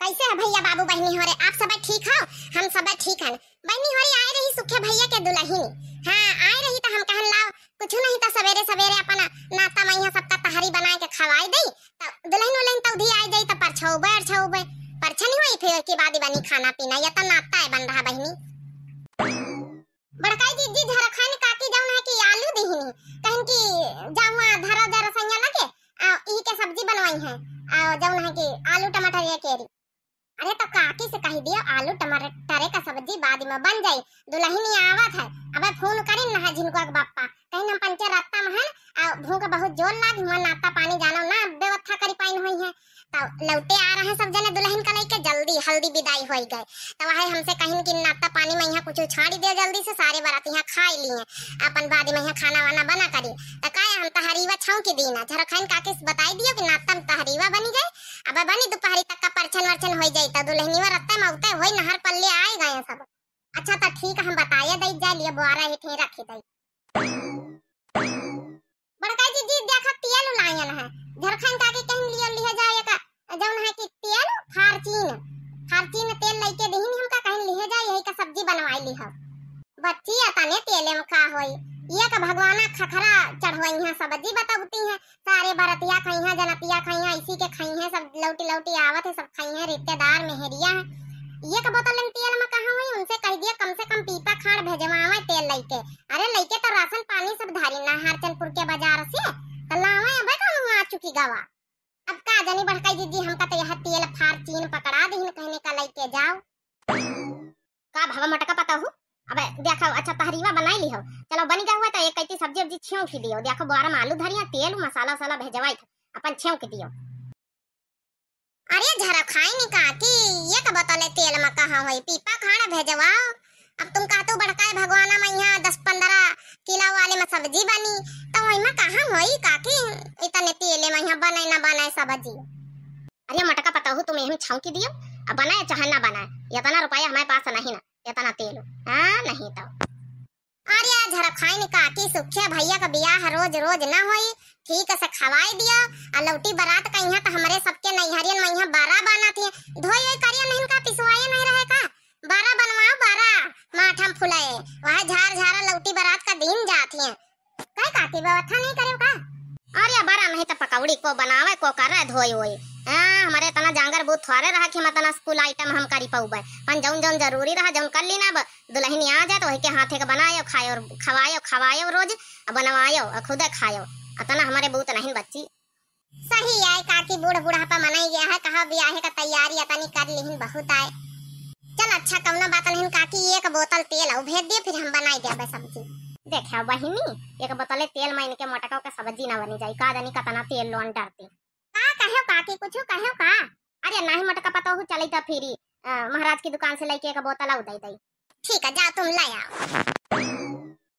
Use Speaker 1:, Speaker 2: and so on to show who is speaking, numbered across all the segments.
Speaker 1: कैसे है भैया बाबू बहनी हो रे? आप सब ठीक हो? हम सब ठीक हैं। बहनी हो रही आए रही सुखे भैया के दुल्हनी। हां आए रही तो हम कहन लाओ कुछ नहीं तो सवेरे सवेरे अपन नाता मैया सबका तहरी बना के खवाई दई तो दुल्हन उल्हन तो उधी आ जाई तो परछौबे परछा नहीं होई फिर के बाद बनी खाना पीना या तो नाता है बन रहा बहनी। बड़काई दीदी धरा खान काकी जाऊन है कि आलू दीहनी कहन की जाऊं धरा धरा सैया लगे ई के सब्जी बनवाई है जाऊन है कि आलू टमाटर ये केरी। अरे तो काकी से कह दियो आलू टमाटर का सब्जी बाद में बन जाई। दुल्हनी आवत है अबे फोन करिन ना जिनको के बापा कहीं हम पंचे रास्ता में है भूख बहुत जोर लाग मन नाता पानी जानो ना व्यवस्था करी पाइन होई है तो लौटे आ रहे सब जने दुल्हन का लेके जल्दी हल्दी विदाई होई गए तो वही हमसे कहिन कि नाता पानी में यहाँ कुछ छाड़ी दे जल्दी से सारे बारात यहाँ खाई लिए अपन बाद में यहाँ खाना वाना बना करी तो काय हम तहरीवा छाऊ के दीना झरखन काकी से बताई दियो कि नाता में तहरीवा बनी गए अब बनी दोपहरी तक का परछन वर्छन हो जाई तो दुल्हनीवा रत्ते मौते होई नहर पल्ले आए गए सब। अच्छा तो ठीक है हम बताया दई जा लिए बोरा हेठे रखी दई। बड़का जी देखा तेल लायन है झरखन काकी कहीं लिया जाए का जौन है कि तेल फारचीन तेल लेके देहिन हमका कहीं लिए जाए यही का सब्जी बनवाई ली है बच्ची तने तेल में का होई ये का भगवाना खखरा चढ़वाई है सब्जी बताउती है सारे बरतिया खाई है जनतिया खाई है इसी के खाई है सब लौटी आवत है सब खाई है रिश्तेदार मेहरिया है ये का बोतल में तेल में कहां हुई उनसे कह दिया कम से कम पीपा खाड़ भेजवावे तेल लेके। अरे लेके तो राशन पानी सब धारी ना हरचनपुर के बाजार से तो लावे अबे कौन आ चुकी गवा अब का जानी बड़काई दीदी हमका तो यह तेल फारचीन पकड़ा दीन कहने का लेके जाओ का भावा मटका पता हूं। अबे देखो अच्छा तहरीवा बनाई ली हो चलो बन गया हुआ तो एक कैती सब्जी छेव की दियो देखो बारा में आलू धरिया तेल मसाला साला भेजवाई अपन छेव के दियो। अरे झरा खाई नहीं काकी ये का बोतले तेल में कहां होई पीपा खाना भेजवाओ। अब तुम कहतो बड़काए भगवाना में यहाँ 10-15 किलो वाले में सब्जी बनी तो वही में कहां होई काकी इतने तेल में यहाँ बनाए ना बनाए सब्जी। अरे मटका पता हो तुम यही छौकी दियो अब बनाए चाहे ना बनाए इतना रुपया हमारे पास नहीं ना इतना तेल हां नहीं तो। अरे झरा खाई नहीं काकी सुखे भैया का बियाह रोज रोज ना होई ठीक से खवाई दिया और लौटी बारात का यहाँ तो हमारे सबके नैहरियन में यहाँ 12 बना थी धोई हुई करिया नहीं का पिसवाए नहीं रहे का 12 बनवाओ 12 माठम फुलाए वह झार लौटी बारात का दिन जाती है काय काकी व्यवस्था नहीं करे का। अरे 12 नहीं तो पकौड़ी को बनावे को करे धोई हुई हमारे तना जांगर बहुत थोड़े रहा कि मतलब स्कूल आइटम हम करी पाऊबे पन जौन जरूरी रहा जौन कर ली ना दुल्हनी आ जाए तो वही के हाथे के बनायो खायो खवायो रोज बनवायो खुदे खायो अतना हमारे बहुत नहीं बच्ची। सही है काकी बूढ़ा मनाई गया है कहा ब्याह का तैयारी अतनी कर लीन बहुत आए चल अच्छा कौनो बात नहीं काकी एक बोतल तेल और भेज दिए फिर हम बनाई देबे सब्जी। देखा बहिनी एक बोतल तेल में इनके मटका का सब्जी ना बनी जाई का जानी कतना तेल लोन डरती का कहो काकी कुछ कहो का। अरे नहीं मटका पता हो चली तो फिर महाराज की दुकान से लेके एक बोतल आउ दई दई ठीक है जा तुम ले आओ।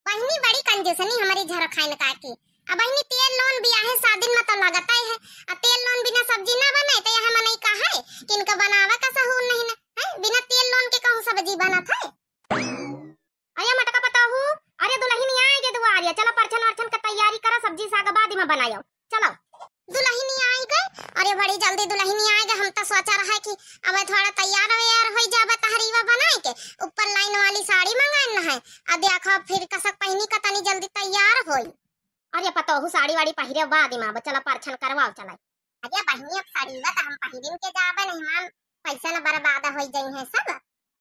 Speaker 1: बहिनी बड़ी कंजूसनी हमारी झरखाइन काकी अब बहिनी तेल लोन बिया है शादी में तो लगता ही है तेल लोन बिना सब्जी ना बनाए तो यहाँ मने का है कि इनका बनावा का सहूर नहीं है बिना तेल लोन के कहूं सब्जी बना था। अया मटका पता हूं अरे दुल्हनी आएगी दुआरिया चलो परछन वर्छन का तैयारी करो सब्जी साग बाद में बनायो चलो। दुल्हनी आई गई अरे बड़ी जल्दी दुल्हनी आएगा हम तो सोचा रहा कि अब थोड़ा तैयार हो जाबे तहरीवा बनाए के ऊपर लाइन वाली साड़ी मंगाना है अब देखो फिर कसक पहनी का तनी जल्दी तैयार होई। अरे पता हो साड़ी वाड़ी पहिरे बाद में चला परछन करवाओ चला। अरे बहनी अब साड़ी ला हम पहिरिन के जाबे नहीं हम पैसा ना बर्बाद हो जाई है सब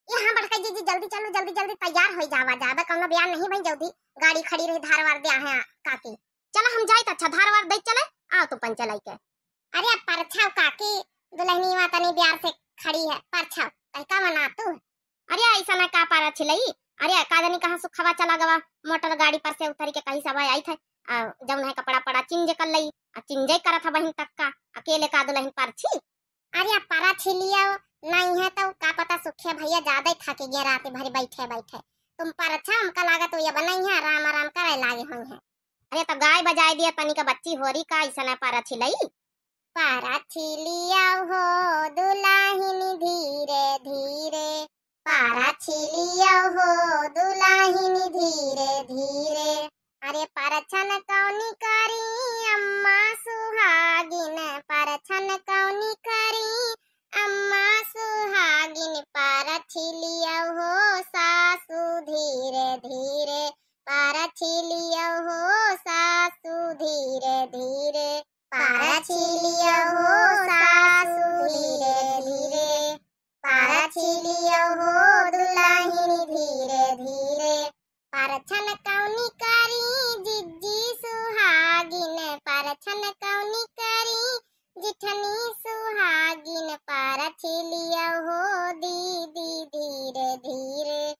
Speaker 1: यहाँ बड़का जी जल्दी चलो जल्दी तैयार हो जाबे कोनो ब्याह नहीं भाई जल्दी गाड़ी खड़ी रही धारवार दे है काकी चला हम जाई अच्छा धारवार दे चले आओ तो पंचे लेके। अरे परछाव काकी दुल्हनी माता ने ब्याह से खड़ी है परछाव कैसा मना तू। अरे ऐसा ना का पारा छिलई अरे कादनी कहां सुखवा चला गवा मोटर गाड़ी पर से उतर के कहीं सब आई थे जब है कपड़ा पड़ा चिंजे कर लई चिंजे करा था बहन तक का अकेले का दुल्हन पर छी। अरे पारा छिलिया नहीं है तो का पता सुखे भैया ज्यादा ही थके गए रात भर बैठे तुम पर अच्छा हमका लागत तो ये बनाई है आराम करे लागे हुई है। अरे तो गाय बजाए दिया तनी का बच्ची होरी का ऐसा ना पारा छिलई पारा छिलिया हो दुल्हनी धीरे धीरे पारा छिलिया हो दुल्हनी धीरे धीरे। अरे परछन कौनी करी अम्मा सुहागिन परछन कौनी करी अम्मा छिलियो हो सासू धीरे धीरे, पारा छिलियो हो सासू धीरे धीरे, पारा छिलियो हो सासू धीरे धीरे, पारा छिलियो हो दुल्हन धीरे धीरे, पारछन कौनी करी जिज्जी सुहागिन, पारछन कौनी करी जिठनी सुहागिन, पारा छिलियो हो दीदी धीरे धीरे,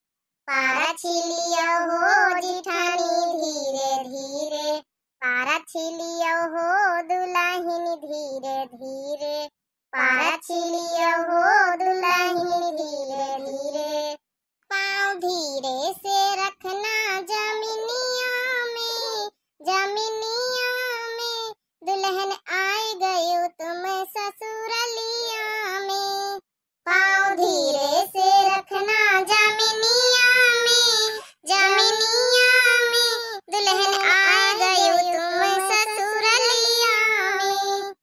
Speaker 1: पारा छिलियो हो जिठनी धीरे धीरे, पारा छिलियो हो दुल्हन धीरे धीरे, पारा छिलियो हो दुल्हन धीरे धीरे, पाँव धीरे से रखना जमीनिया में, जमीनिया में, दुल्हन आई गयो तुम ससुरलिया में, पाँव धीरे से रखना जमीनिया में, जमीनिया में, दुल्हन आई गयो तुम ससुरलिया में,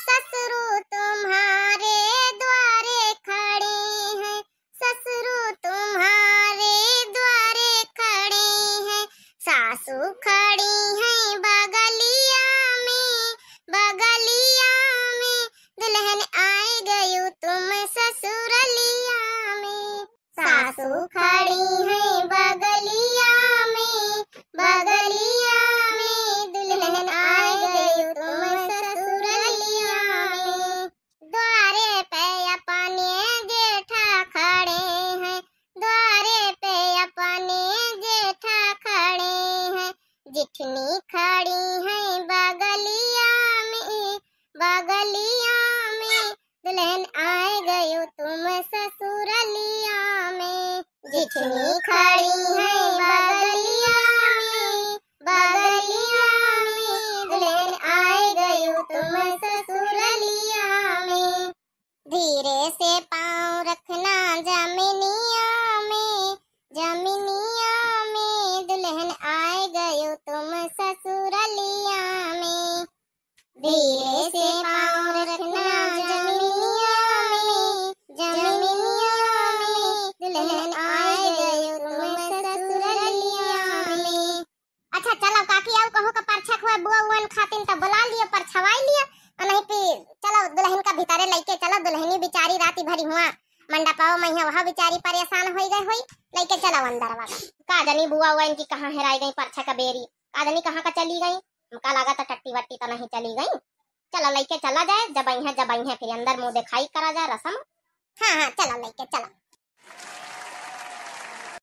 Speaker 1: ससुरु तुम्हारे द्वारे खड़े हैं, ससुरु तुम्हारे द्वारे खड़े हैं, सासू खड़ी हैं बगलिया में, बगलिया में, दुल्हन आई गयो तुम ससुरलिया में, सासू खड़ी हैं बगलिया में, बगलिया में, दुल्हन आई गयो तुम ससुरलिया में, द्वारे पे अपने जेठा खड़े हैं, द्वारे पे अपने जेठा खड़े हैं, जिठनी खड़ी हैं बगलिया में, बगलिया में, दुल्हन आए गयो तुम ससुरलिया में, जिठनी खड़ी हैं बगलिया में, बगलिया में, दुल्हन आए गयो तुम ससुरलिया में, धीरे से पाँव रखना जमीनिया में, जमीनिया में, दुल्हन आए गयो तुम ससुरलिया में, धीरे से पाँव रखना जमीनिया में, जमीनिया में, दुल्हन आए गयो तुम ससुरलिया में। अच्छा चलो काकी आओ कहो का परछा खुआ बुआ उन खातिन त बुला लिया परछवाई लिया, नहीं फिर चलो दुल्हन का भितारे लेके चलो, दुल्हनी बेचारी राती भरी हुआ मंडपाओ में वहाँ बेचारी परेशान हो गई हुई, लेके चलो अंदर वाला का जनी बुआ हुआ इनकी कहाँ हेराई गई परछा का बेरी, का जनी कहाँ का चली गई, हमका लगा था टट्टी वट्टी तो नहीं चली गई, चलो लेके चला जाए जब आई है फिर अंदर मुंह दिखाई करा जाए रसम, हाँ हाँ चलो लेके चलो।